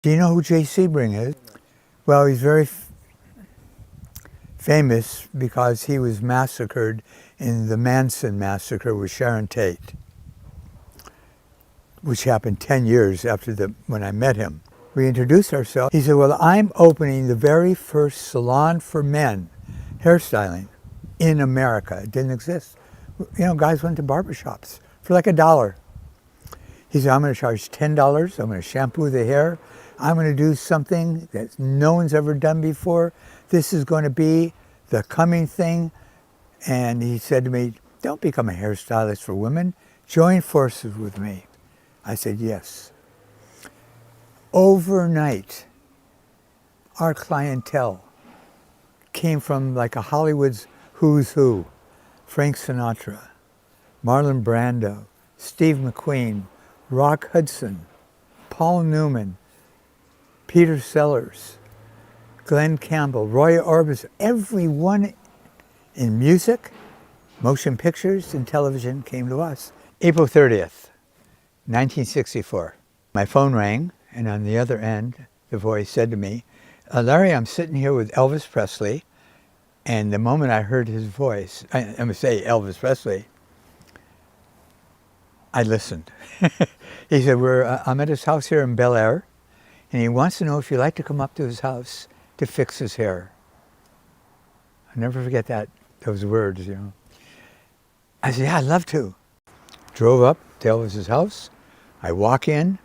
Do you know who Jay Sebring is? Well, he's very famous because he was massacred in the Manson massacre with Sharon Tate, which happened 10 years after when I met him. We introduced ourselves. He said, well, I'm opening the very first salon for men, hairstyling, in America. It didn't exist. You know, guys went to barbershops for like $1. He said, I'm going to charge $10. I'm going to shampoo the hair. I'm going to do something that no one's ever done before. This is going to be the coming thing. And he said to me, don't become a hairstylist for women. Join forces with me. I said, yes. Overnight, our clientele came from like a Hollywood's who's who. Frank Sinatra, Marlon Brando, Steve McQueen, Rock Hudson, Paul Newman, Peter Sellers, Glenn Campbell, Roy Orbison, everyone in music, motion pictures, and television came to us. April 30th, 1964. My phone rang, and on the other end, the voice said to me, Larry, I'm sitting here with Elvis Presley, and the moment I heard his voice, I'm going to say Elvis Presley, I listened. He said, I'm at his house here in Bel Air, and he wants to know if you'd like to come up to his house to fix his hair. I'll never forget those words, you know. I said, yeah, I'd love to. Drove up to Elvis's house. I walk in.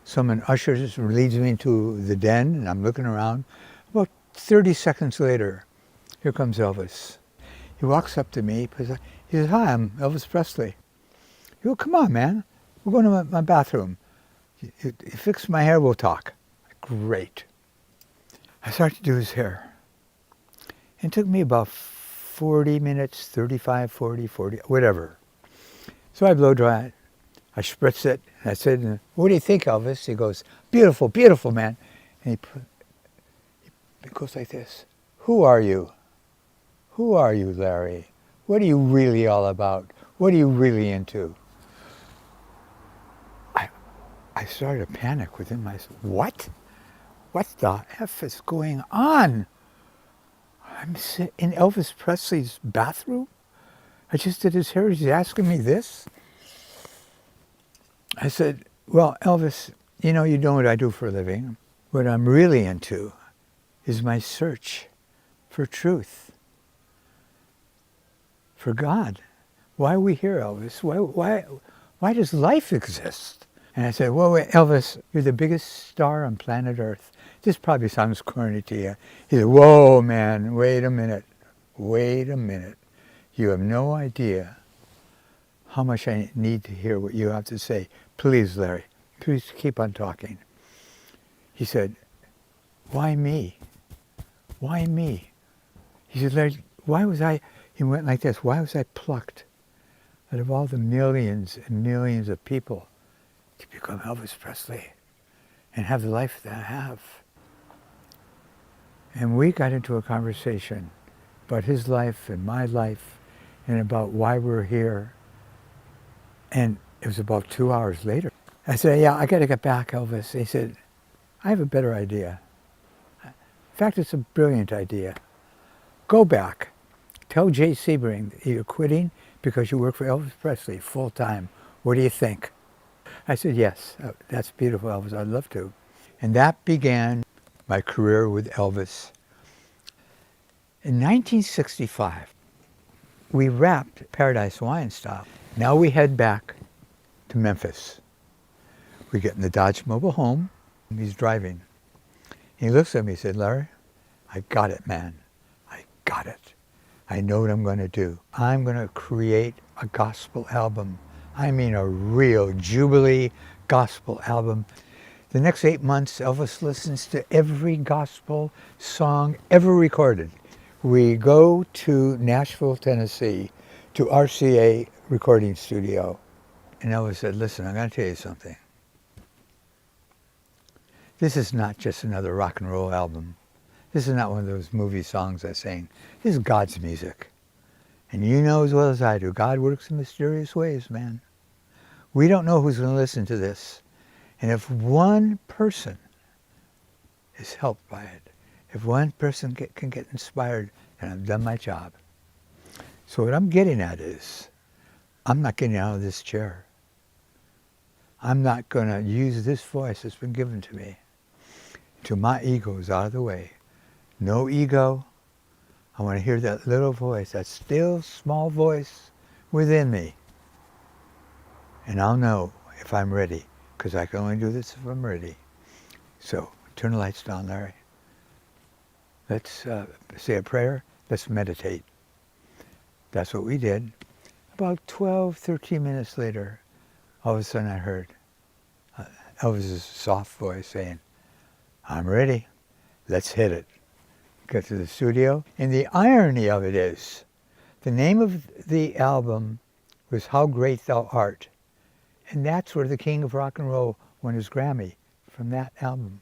Someone ushers leads me to the den, and I'm looking around. About 30 seconds later, here comes Elvis. He walks up to me. He says, hi, I'm Elvis Presley. He goes, come on, man. We're going to my bathroom. You fix my hair, we'll talk. Great. I started to do his hair. It took me about 40 minutes, 35, 40, whatever. So I blow dry it. I spritz it. And I said, what do you think, Elvis? He goes, beautiful, beautiful, man. And he goes like this. Who are you? Who are you, Larry? What are you really all about? What are you really into? I started to panic within myself. What? What the F is going on? I'm in Elvis Presley's bathroom? I just did his hair. He's asking me this? I said, well, Elvis, you know what I do for a living. What I'm really into is my search for truth, for God. Why are we here, Elvis? Why does life exist? And I said, well, wait, Elvis, you're the biggest star on planet Earth. This probably sounds corny to you. He said, whoa, man, wait a minute. Wait a minute. You have no idea how much I need to hear what you have to say. Please, Larry, please keep on talking. He said, why me? Why me? He said, Larry, he went like this, why was I plucked out of all the millions and millions of people to become Elvis Presley and have the life that I have? And we got into a conversation about his life and my life and about why we're here. And it was about 2 hours later. I said, yeah, I got to get back, Elvis. He said, I have a better idea. In fact, it's a brilliant idea. Go back. Tell Jay Sebring that you're quitting because you work for Elvis Presley full time. What do you think? I said, yes, that's beautiful, Elvis. I'd love to. And that began my career with Elvis. In 1965, we wrapped Paradise Wine style. Now we head back to Memphis. We get in the Dodge mobile home. He's driving. He looks at me and said, Larry, I got it, man. I got it. I know what I'm going to do. I'm going to create a gospel album. I mean a real Jubilee gospel album. The next 8 months, Elvis listens to every gospel song ever recorded. We go to Nashville, Tennessee, to RCA recording studio. And Elvis said, listen, I'm going to tell you something. This is not just another rock and roll album. This is not one of those movie songs I sing. This is God's music. And you know as well as I do, God works in mysterious ways, man. We don't know who's going to listen to this. And if one person is helped by it. If one person can get inspired, then I've done my job. So what I'm getting at is, I'm not getting out of this chair. I'm not going to use this voice that's been given to me until my ego is out of the way. No ego. I want to hear that little voice, that still small voice within me. And I'll know if I'm ready, because I can only do this if I'm ready. So, turn the lights down, Larry. Let's say a prayer. Let's meditate. That's what we did. About 12, 13 minutes later, all of a sudden I heard Elvis's soft voice saying, I'm ready. Let's hit it. Got to the studio. And the irony of it is, the name of the album was How Great Thou Art. And that's where the king of rock and roll won his Grammy, from that album.